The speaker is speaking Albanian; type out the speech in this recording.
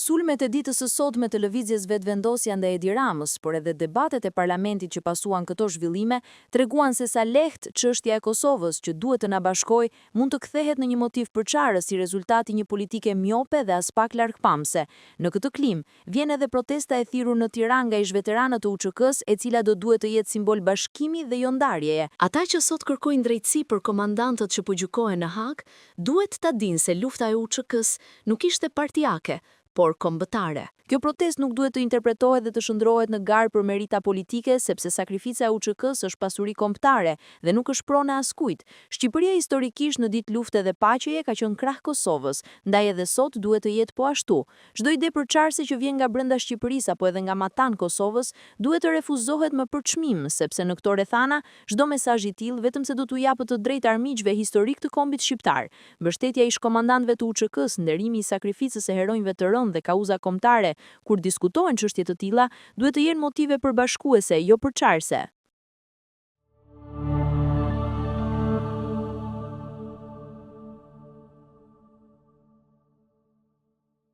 Sulmet e ditës së sotme të lëvizjes vetëvendosja ndaj Edi Ramës, por edhe debatet e parlamentit që pasuan këto zhvillime, treguan se sa lehtë çështja e Kosovës që duhet të na bashkojë mund të kthehet në një motiv përçarës si rezultati një politike mjope dhe as pak largpamse. Në këtë klim, vjen edhe protesta e thirrur në Tiranë nga ish-veteranët të UÇK-s, e cila do duhet të jetë simbol bashkimi dhe jo ndarjeje. Ata që sot kërkojnë drejtësi për komandantët që po gjykohen në Hag, duhet ta dinë se lufta e UÇK-s nuk ishte partijake, por kombëtare. Kjo protestë nuk duhet të interpretohet dhe të shndrohet në garë për merita politike, sepse sakrifica e UÇK-s është pasuri kombëtare dhe nuk është pronë askujt. Shqipëria historikisht në ditë lufte dhe paqeje ka qenë krah Kosovës, ndaj edhe sot duhet të jetë po ashtu. Çdo ide përçarëse që vjen nga brenda Shqipërisë apo edhe nga matan Kosovës duhet të refuzohet me përçmim, sepse në këto rrethana çdo mesazh i tillë vetëm se do t'u japë të drejtë armiqve historik të kombit shqiptar. Mbështetja ish-komandantëve të UÇK-s, nderimi i sakrificës së heronjve të rënë dhe kauza kombëtare, kur diskutohen çështje të tilla, duhet të jenë motive përbashkuese, jo përçarëse.